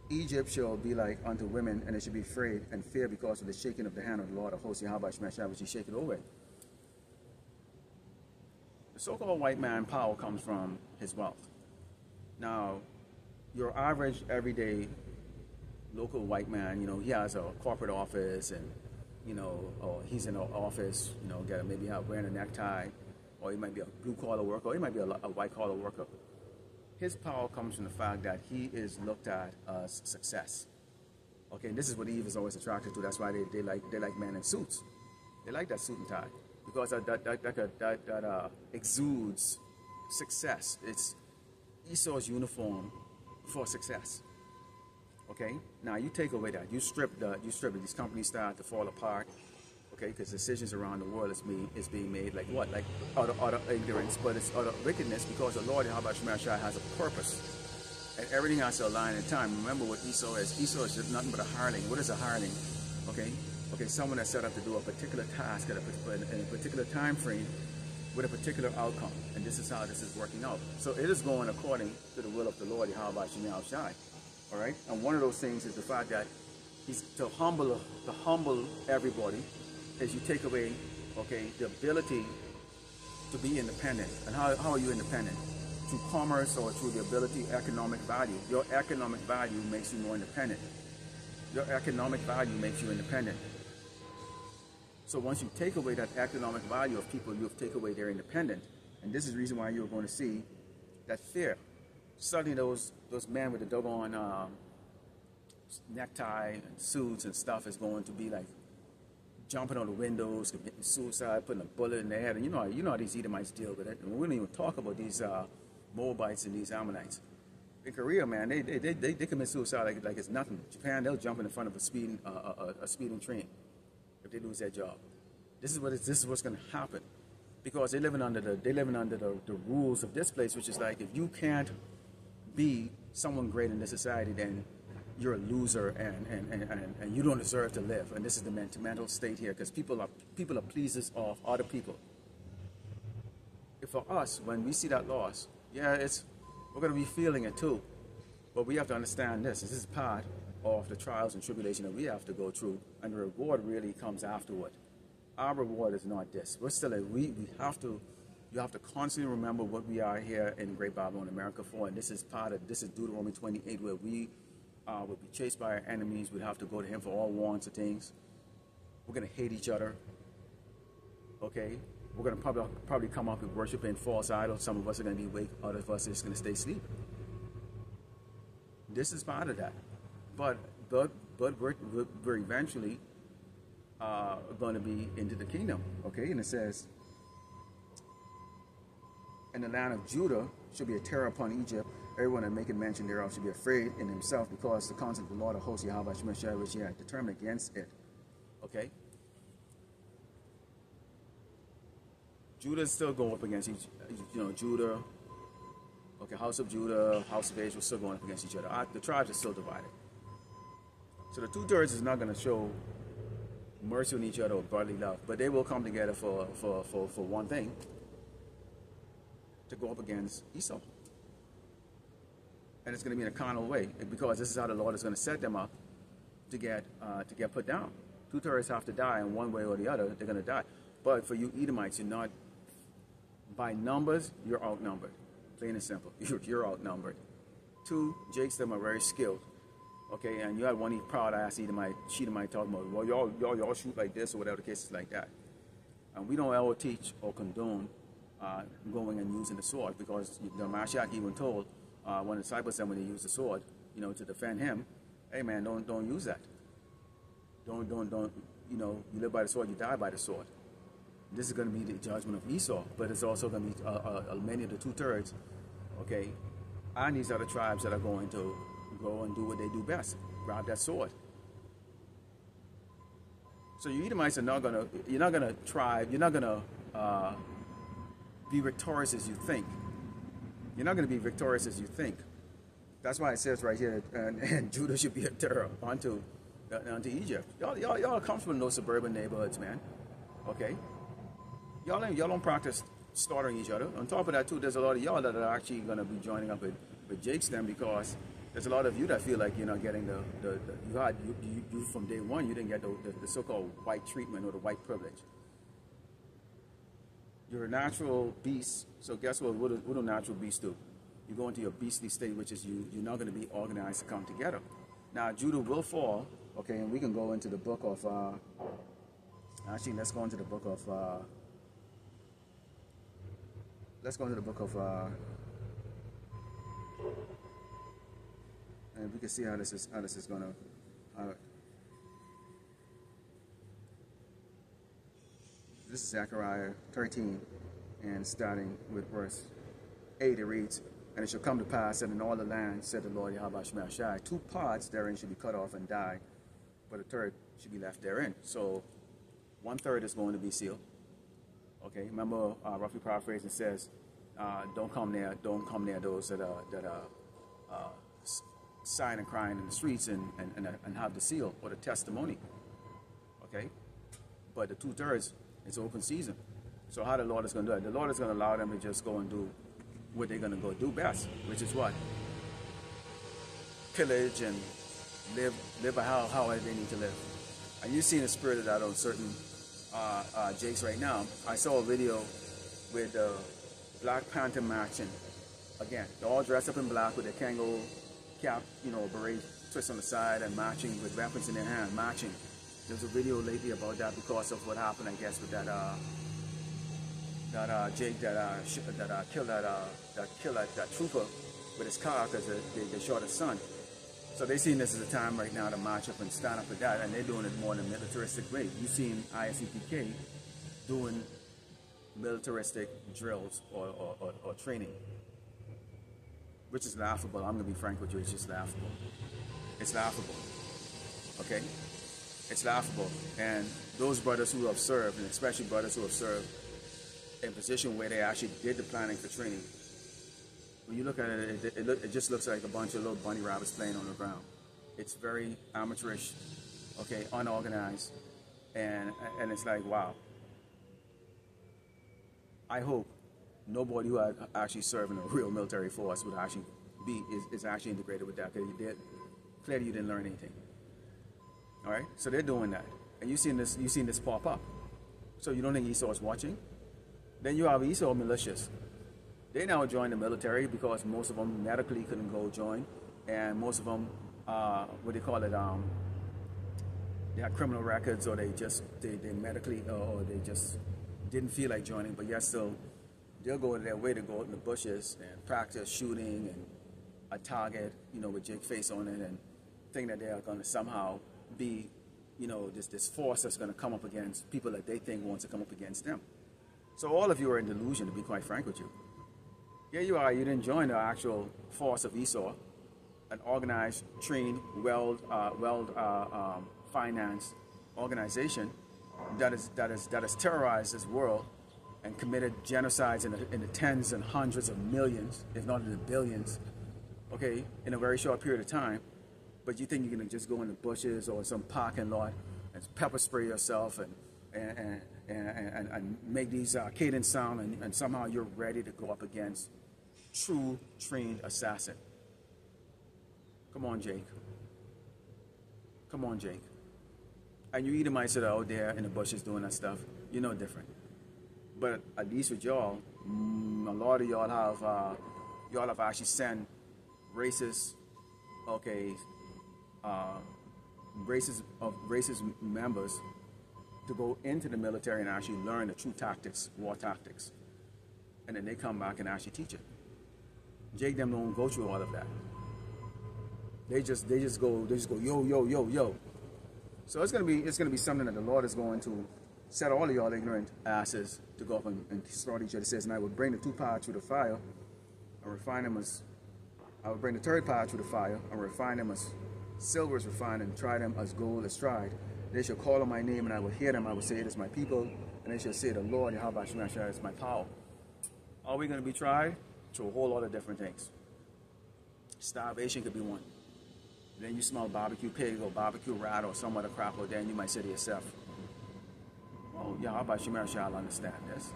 Egypt shall be like unto women, and they shall be afraid and fear because of the shaking of the hand of the Lord of hosts, Yahweh Shemashai, which he shake it over." The so-called white man power comes from his wealth. Now, your average, everyday, local white man, you know, he has a corporate office, and, you know, or he's in an office, you know, maybe wearing a necktie, or he might be a blue-collar worker, or he might be a white-collar worker. His power comes from the fact that he is looked at as success. Okay, and this is what Eve is always attracted to. That's why they like men in suits. They like that suit and tie because that exudes success. It's Esau's uniform for success. Okay, now you take away that, you strip it. These companies start to fall apart. Okay, because decisions around the world is being made like what? Like out of ignorance, but it's out of wickedness, because the Lord Yahweh Shemashai has a purpose, and everything has to align in time. Remember what Esau is. Esau is just nothing but a hireling. What is a hireling? Okay, okay, someone that's set up to do a particular task at in a particular time frame with a particular outcome, and this is how this is working out. So it is going according to the will of the Lord, Yahweh Shemi Al Shai. All right, and one of those things is the fact that he's to humble everybody, as you take away, okay, the ability to be independent. And how are you independent? Through commerce or through the ability, economic value. Your economic value makes you more independent. Your economic value makes you independent. So once you take away that economic value of people, you take away their independence. And this is the reason why you're going to see that fear. Suddenly those men with the doggone necktie and suits and stuff is going to be like jumping on the windows, committing suicide, putting a bullet in their head. And you know how these Edomites deal with it. And we don't even talk about these Moabites and these Ammonites. In Korea, man, they commit suicide like it's nothing. Japan, they'll jump in front of a speeding train if they lose their job. This is what's going to happen, because they're living under the rules of this place, which is like, if you can't be someone great in this society, then you're a loser and you don't deserve to live. And this is the mental state here, because people are pleasers of other people. If for us, when we see that loss, yeah, we're going to be feeling it too. But we have to understand this. This is part of the trials and tribulation that we have to go through, and the reward really comes afterward. Our reward is not this. We're still you have to constantly remember what we are here in Great Babylon, America for, and this is Deuteronomy 28, where we will be chased by our enemies. We'd have to go to him for all wants of things. We're going to hate each other. Okay? We're going to probably come up with worshiping false idols. Some of us are going to be awake. Other of us are just going to stay asleep. This is part of that. But we're eventually going to be into the kingdom. Okay? And it says, and the land of Judah should be a terror upon Egypt. Everyone that maketh mention thereof should be afraid in himself, because the counsel of the Lord of hosts, Yahweh Shemeshah, which he had determined against it. Okay? Judah is still going up against each, Judah, okay, house of Judah, house of Israel, still going up against each other. The tribes are still divided. So the 2/3 is not going to show mercy on each other or brotherly love, but they will come together for one thing, to go up against Esau. And it's going to be in a carnal way, because this is how the Lord is going to set them up to get put down. 2/3 have to die in one way or the other. They're going to die. But for you Edomites, you're not, by numbers, you're outnumbered. Plain and simple. You're outnumbered. 2, Jakes, them are very skilled. Okay, and you had one proud-ass Edomite talking about, well, y'all shoot like this, or whatever the case is like that. And we don't ever teach or condone going and using the sword, because the Mashiach even told one of the disciples said when they used the sword, to defend him, hey man, don't use that. Don't you live by the sword, you die by the sword. This is going to be the judgment of Esau, but it's also going to be many of the 2/3, okay, and these other tribes that are going to go and do what they do best, grab that sword. So you Edomites you're not going to be victorious as you think. You're not going to be victorious as you think. That's why it says right here, and Judah should be a terror unto Egypt. Y'all are comfortable in those suburban neighborhoods, man. Okay? Y'all don't practice slaughtering each other. On top of that, too, there's a lot of y'all that are actually going to be joining up with Jake's them, because there's a lot of you that feel like you're not getting you from day one, you didn't get the so-called white treatment or the white privilege. You're a natural beast, so guess what? What do natural beasts do? You go into your beastly state, which is you're not going to be organized to come together. Now, Judah will fall, okay, and we can go into the book of, actually, let's go into the book of, and we can see how this is going to, this is Zechariah 13, and starting with verse 8, it reads, and it shall come to pass that in all the land, said the Lord Yahweh Shemeshah, 2 parts therein should be cut off and die, but a third should be left therein. So 1/3 is going to be sealed. Okay, remember, roughly paraphrasing, says, don't come near those that are sighing and crying in the streets and have the seal or the testimony. okay? But the 2/3 is open season. So how the Lord is going to do it? The Lord is going to allow them to just go and do what they're going to go do best, which is what? Pillage and live how they need to live. And you've seen the spirit of that on certain jakes right now. I saw a video with the Black Panther marching. Again, they're all dressed up in black with a Kango cap, you know, beret twist on the side and marching with weapons in their hand, marching. There's a video lately about that because of what happened, I guess, with that Jake that killed that trooper with his car because they shot his son. So they seen this as a time right now to march up and stand up for that, and they're doing it more in a militaristic way. You've seen ISUPK doing militaristic drills or training, which is laughable. I'm going to be frank with you, it's just laughable. It's laughable, okay? It's laughable. And those brothers who have served, and especially brothers who have served in a position where they actually did the planning for training, when you look at it, it just looks like a bunch of little bunny rabbits playing on the ground. It's very amateurish, okay, unorganized, and it's like, wow. I hope nobody who had actually served in a real military force would actually is actually integrated with that, because clearly you didn't learn anything. All right, so they're doing that, and you've seen this pop up. So you don't think Esau is watching? Then you have Esau militias. They now join the military because most of them medically couldn't go join, and most of them, what they call it, they had criminal records, or they medically, or they just didn't feel like joining. But yes, still, they'll go their way to go out in the bushes and practice shooting and a target, you know, with Jake face on it, and think that they are going to somehow be, you know, this force that's going to come up against people that they think wants to come up against them. So all of you are in delusion, to be quite frank with you. Here you are, you didn't join the actual force of Esau, an organized, trained, financed organization that has terrorized this world and committed genocides in the tens and hundreds of millions, if not in the billions, okay, in a very short period of time. But you think you're going to just go in the bushes or some parking lot and pepper spray yourself and make these cadence sound, and somehow you're ready to go up against true trained assassin. Come on, Jake. Come on, Jake. And you Edomites that are out there in the bushes doing that stuff, you're no different. But at least with y'all, a lot of y'all have actually sent racist, okay, racist members to go into the military and actually learn the true tactics, war tactics, and then they come back and actually teach it. Jake them don't go through all of that. They just go yo. So it's gonna be something that the Lord is going to set all of y'all ignorant asses to go up and slaughter each other. It says, and I will bring the two parts through the fire and refine them as I will bring the third part through the fire and refine them as silver is refined, and try them as gold is tried. They shall call on my name, and I will hear them. I will say, it is my people, and they shall say, the Lord Yahweh Shemashah is my power. Are we going to be tried? Through a whole lot of different things. Starvation could be one. Then you smell barbecue pig or barbecue rat or some other crap, or then you might say to yourself, oh, Yahweh Shemashah, I'll understand this.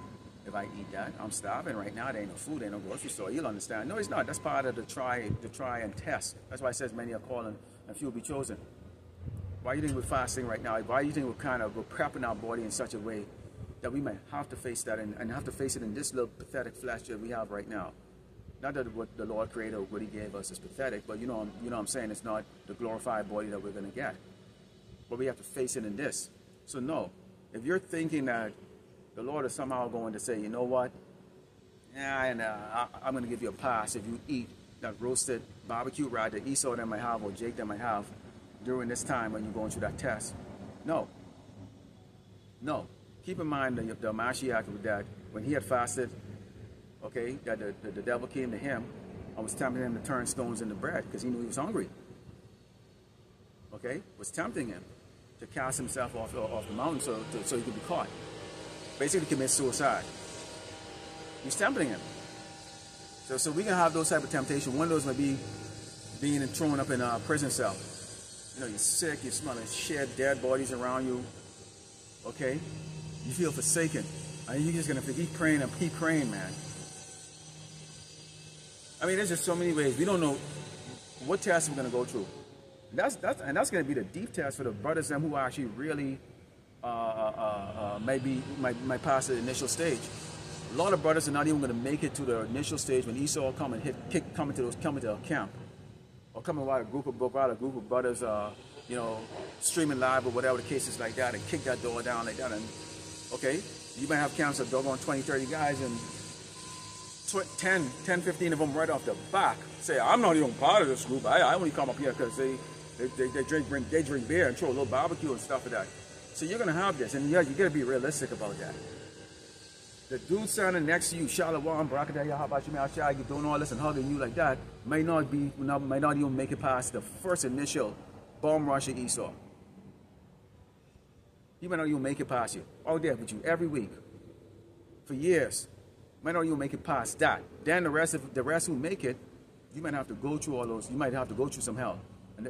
If I eat that, I'm starving right now. There ain't no food, there ain't no grocery store. You'll understand. No, it's not. That's part of the try and test. That's why it says many are calling and few will be chosen. Why do you think we're fasting right now? Why do you think we're prepping our body in such a way that we might have to face that and have to face it in this little pathetic flesh that we have right now? Not that what the Lord created or what He gave us is pathetic, but you know what I'm saying, it's not the glorified body that we're going to get. But we have to face it in this. So no, if you're thinking that the Lord is somehow going to say, you know what, I'm going to give you a pass if you eat that roasted barbecue rat that Esau that might have or Jake that might have during this time when you're going through that test. No. Keep in mind the Mashiach with that, when he had fasted, okay, that the devil came to him and was tempting him to turn stones into bread because he knew he was hungry. Okay, was tempting him to cast himself off the mountain so he could be caught. Basically commit suicide. He's tempting him. So we can have those type of temptation. One of those might be being thrown up in a prison cell. You know, you're sick, you're smelling shit, dead bodies around you, Okay? You feel forsaken. And you're just going to keep praying, man. I mean, there's just so many ways. We don't know what test we're going to go through. That's going to be the deep test for the brothers them who actually really might pass the initial stage. A lot of brothers are not even going to make it to the initial stage when Esau come and come into a camp, or come and while a group of brothers, streaming live or whatever the case is like that, and kick that door down like that. And okay, you might have camps of doggone 20, 30 guys, and 10, 15 of them right off the back say, I'm not even part of this group. I only come up here because they drink beer and throw a little barbecue and stuff like that. So you're going to have this, and you got to be realistic about that. The dude standing next to you, Shalawam, Barakatah, how about you, you doing all this and hugging you like that, might not even make it past the first initial bomb rush of Esau. He might not even make it past you. Out there with you every week for years. Might not even make it past that. Then the rest who make it, you might have to go through all those. You might have to go through some hell, and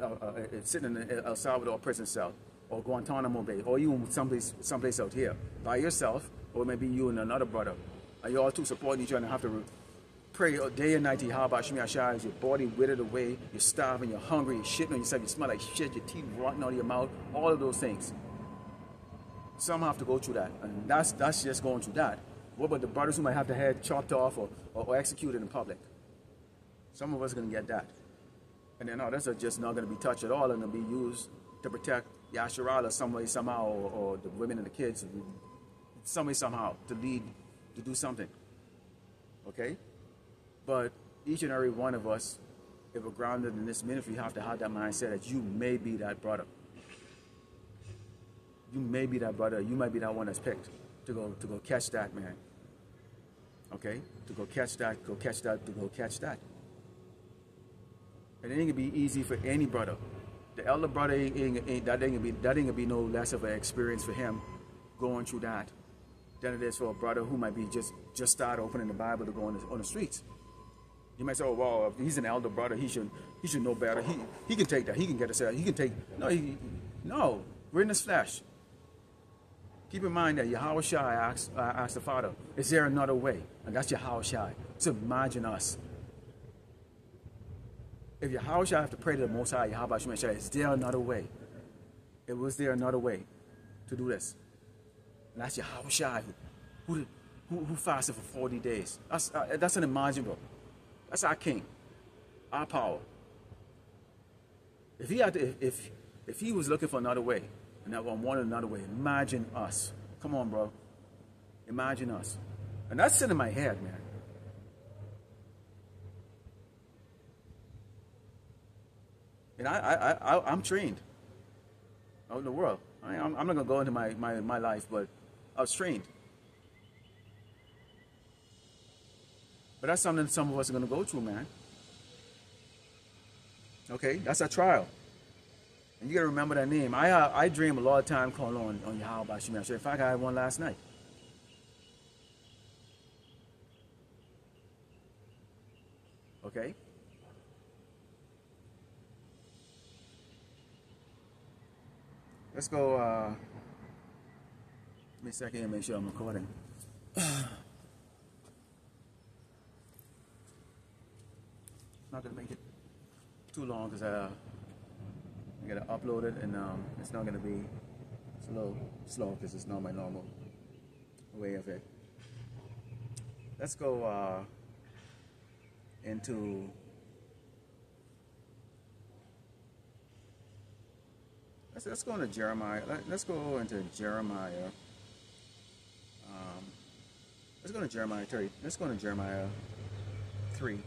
sitting in El Salvador prison cell, or Guantanamo Bay, or even someplace out here by yourself, or maybe you and another brother. And you all two supporting each other and have to pray day and night to Yahweh Shemi Ashai as your body withered away, you're starving, you're hungry, you're shitting on yourself, you smell like shit, your teeth rotten out of your mouth, all of those things. Some have to go through that, and that's just going through that. What about the brothers who might have their head chopped off or executed in public? Some of us are going to get that. And then others are just not going to be touched at all and going to be used to protect Yasharala some way, somehow, or the women and the kids, some way, somehow, to lead, to do something. Okay? But each and every one of us, if we're grounded in this ministry, have to have that mindset that you may be that brother. You may be that brother. You might be that one that's picked to go catch that man. Okay? To go catch that, to go catch that. And it ain't gonna be easy for any brother. The elder brother ain't gonna be no less of an experience for him going through that than it is for a brother who might be just start opening the Bible to go on the streets. You might say, oh, well, if he's an elder brother, he should know better. He can take that. He can get us out. He can take. No, we're in this flesh. Keep in mind that Yahweh Shai asked the Father, is there another way? And that's Yahweh Shai. So imagine us. If Yahweh Shai have to pray to the Most High, Yahweh Shai, is there another way? Was there another way to do this? And that's Yahweh Shai who fasted for 40 days. That's unimaginable. That's our king, our power. If he was looking for another way, and that one wanted another way, imagine us. Come on, bro. Imagine us. And that's sitting in my head, man. And I'm trained out in the world. I'm not going to go into my life, but I was trained. But that's something some of us are going to go through, man. Okay? That's a trial. And you got to remember that name. I dream a lot of time calling on Yahweh Shemi. In fact, I had one last night. Okay? Let's go, give me a second and make sure I'm recording. Not going to make it too long because I got to upload it, and it's not going to be, it's a little slow because it's not my normal way of it. Let's go into let's go into Jeremiah. Let's go into Jeremiah. Let's go to Jeremiah 30. Let's go to Jeremiah 3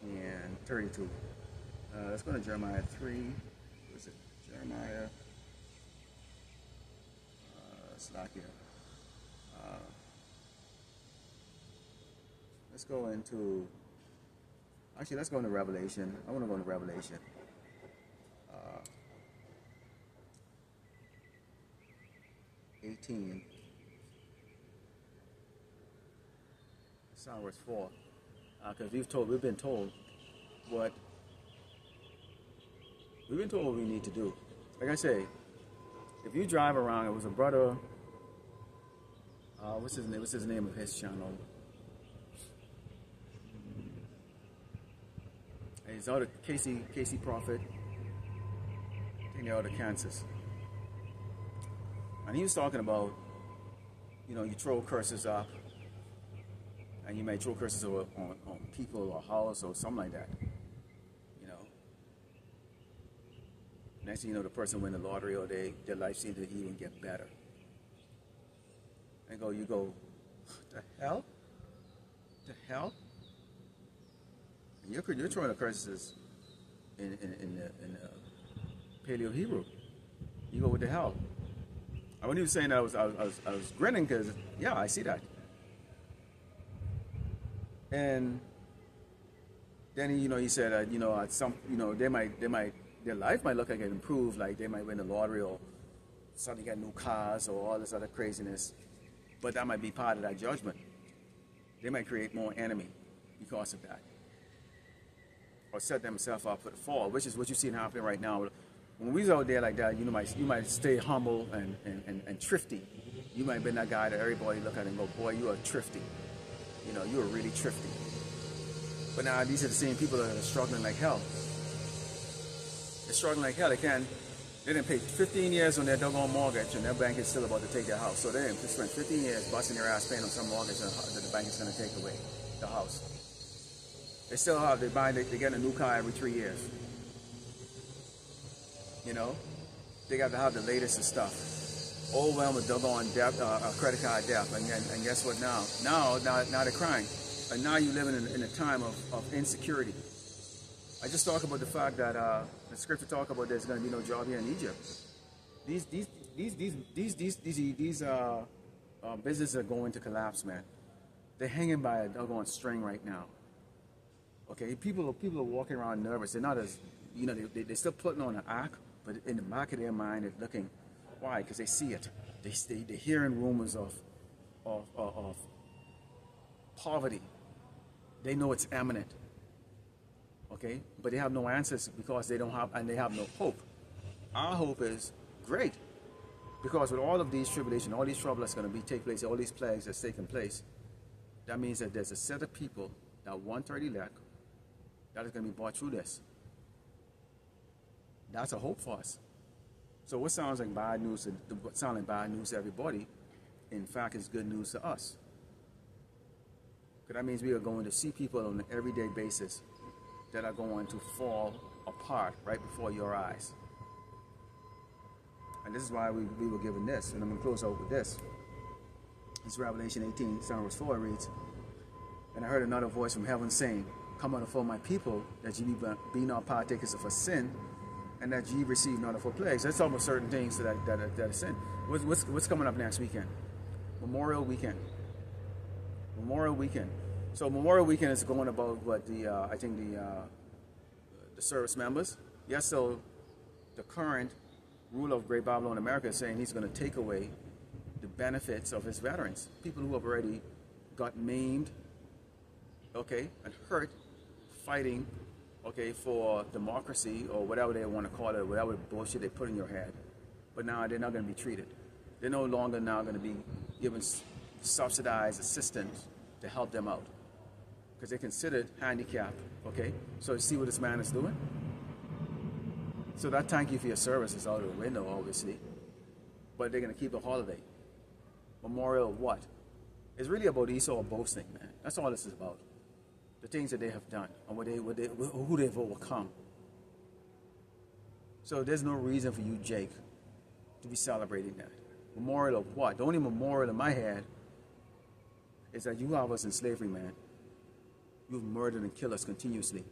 and 32. Let's go to Jeremiah 3. What is it? Jeremiah. Slakia. Let's go into. Actually, let's go into Revelation. I want to go into Revelation. 18. Verse 4. Because we've been told what we need to do. Like I say, If you drive around, it was a brother. What's his name? What's his name of his channel? He's out of Casey Prophet. I think they're out of Kansas. And he was talking about, you know, you throw curses up, and you may throw curses on people or house or something like that. You know. Next thing you know, the person win the lottery or their life seems to even get better. And you go, the hell? The hell? And you're throwing the curses in Paleo Hebrew. You go, what the hell? And when he was saying that, I was grinning because, yeah, I see that. And then he said that, at some, their life might look like it improved, like they might win the lottery or suddenly get new cars or all this other craziness. But that might be part of that judgment. They might create more enemy because of that, or set themselves up for the fall, which is what you're seeing happening right now. When we was out there like that, you might stay humble and thrifty. You might be that guy that everybody look at and go, boy, you are thrifty. You are really thrifty. But now these are the same people that are struggling like hell. They're struggling like hell. They didn't pay 15 years on their doggone mortgage, and their bank is still about to take their house. So they spent 15 years busting their ass paying on some mortgage that the bank is going to take away the house. They still have, they're getting a new car every 3 years. They got to have the latest of stuff. Overwhelmed with doggone debt, credit card debt, and guess what now? Now they're crying, and now you're living in a time of insecurity. I just talk about the fact that the scripture talk about there's going to be no job here in Egypt. These businesses are going to collapse, man. They're hanging by a doggone string right now. Okay, people are walking around nervous. They're not as, they're still putting on an act, but in the back of their mind, they're looking. Why? Because they see it. They're hearing rumors of poverty. They know it's imminent. Okay, but they have no answers because they have no hope. Our hope is great, because with all of these tribulations, all these troubles that's going to take place, all these plagues that's taking place, that means that there's a set of people, that 1/3 elect, that is going to be brought through this. That's a hope for us. So what sounds like bad news to everybody, in fact, is good news to us. Because that means we are going to see people on an everyday basis that are going to fall apart right before your eyes. And this is why we were given this. And I'm going to close out with this. It's Revelation 18, verse 4 reads, "And I heard another voice from heaven saying, Come out for my people, that ye be not partakers of a sin, and that ye receive not of a plagues." That's almost certain things that are sin. What's coming up next weekend? Memorial Weekend. Memorial Weekend. So Memorial Weekend is going about what the service members. Yes, so the current ruler of Great Babylon America is saying he's going to take away the benefits of his veterans, people who have already got maimed, okay, and hurt fighting, okay, for democracy or whatever they want to call it, whatever bullshit they put in your head. But now they're not going to be treated. They're no longer now going to be given subsidized assistance to help them out, because they're considered handicapped, okay? So you see what this man is doing? So that thank you for your service is out of the window, obviously. But they're going to keep the holiday. Memorial of what? It's really about Esau boasting, man. That's all this is about. The things that they have done and who they've overcome. So there's no reason for you, Jake, to be celebrating that. Memorial of what? The only memorial in my head is that you have us in slavery, man. You've murdered and killed us continuously.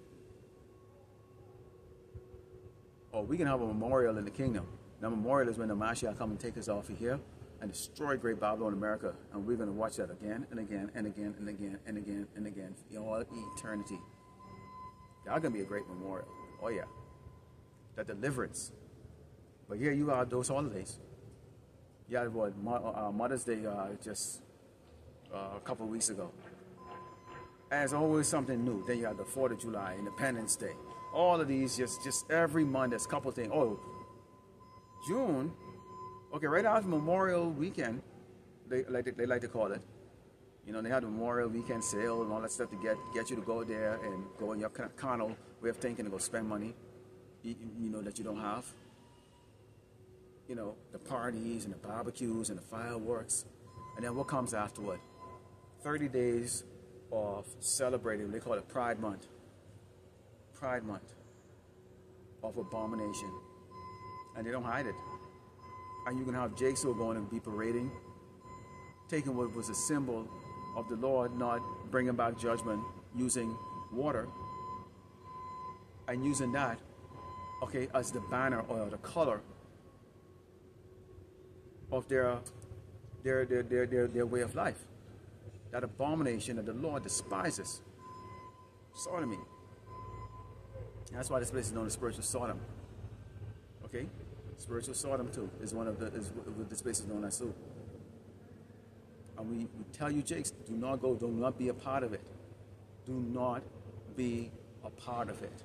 Or we can have a memorial in the kingdom. Now, memorial is when the Mashiach come and take us off of here and destroy Great Babylon America. And we're going to watch that again and again and again and again and again and again for all eternity. That's going to be a great memorial. Oh, yeah. That deliverance. But here you are, those holidays. You had what, Mother's Day just a couple of weeks ago. And it's always something new. Then you have the 4th of July, Independence Day. All of these, just every month, there's a couple of things. Oh, June, Okay, right after Memorial Weekend, they like to call it. You know, they had the Memorial Weekend sale and all that stuff to get you to go there and go in your kind of carnal way of thinking to go spend money, you know, that you don't have. You know, the parties and the barbecues and the fireworks. And then what comes afterward? 30 days of celebrating, they call it Pride Month. Pride Month of abomination. And they don't hide it. And you can have Jakes who are going to be parading, taking what was a symbol of the Lord not bringing back judgment using water, and using that, okay, as the banner or the color of their way of life. That abomination that the Lord despises. Sodomy. That's why this place is known as spiritual Sodom. Okay? Spiritual Sodom too is what this place is known as too. And we tell you, Jakes, do not go, do not be a part of it. Do not be a part of it.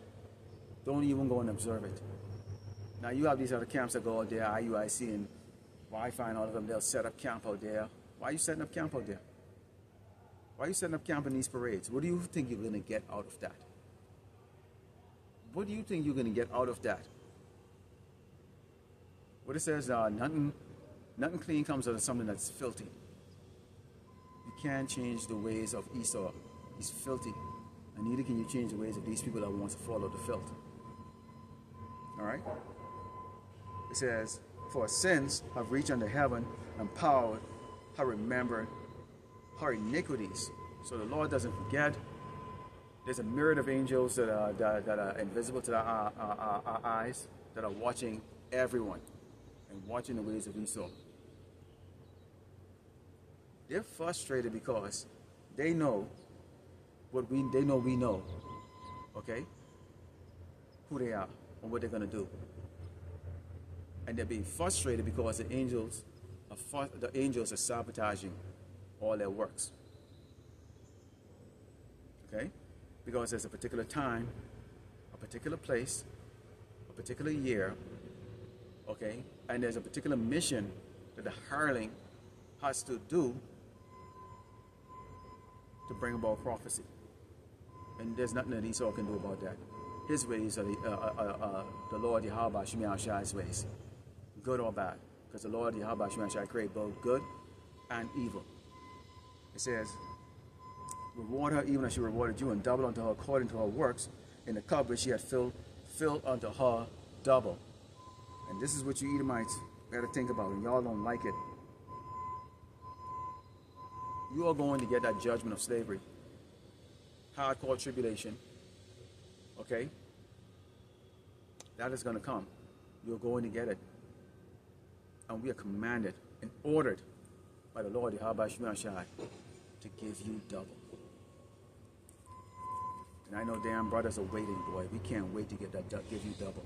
Don't even go and observe it. Now you have these other camps that go out there, IUIC and Wi-Fi and all of them, they'll set up camp out there. Why are you setting up camp out there? Why are you setting up camp in these parades? What do you think you're going to get out of that? What do you think you're going to get out of that? What it says, nothing clean comes out of something that's filthy. You can't change the ways of Esau. He's filthy. And neither can you change the ways of these people that want to follow the filth. All right? It says, for sins have reached unto heaven, and power have remembered her iniquities. So the Lord doesn't forget. There's a myriad of angels that are invisible to our eyes, that are watching everyone and watching the ways of Esau. They're frustrated because they know what we know, okay? Who they are and what they're going to do. And they're being frustrated because the angels are sabotaging all their works. Okay? Because there's a particular time, a particular place, a particular year, okay? And there's a particular mission that the hireling has to do to bring about prophecy. And there's nothing that Esau can do about that. His ways are the Lord Yahweh Shemi Shai's ways, good or bad. Because the Lord Yahweh Shemi Shai create both good and evil. It says, reward her even as she rewarded you, and double unto her according to her works. In the cup which she had filled unto her double. And this is what you Edomites got to think about, and y'all don't like it. You are going to get that judgment of slavery. Hardcore tribulation. Okay? That is going to come. You're going to get it. And we are commanded and ordered by the Lord Yahweh Shemi Shai to give you double. And I know damn brothers are waiting, boy. We can't wait to get that give you double.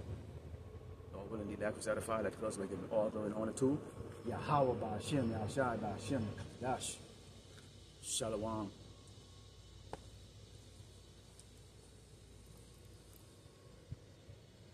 Lord willing, the lack of satisfied, let the close way give all glory and honor to Yahweh Ba'Shem, Yahshai Ba'Shem, Dash. Shalom.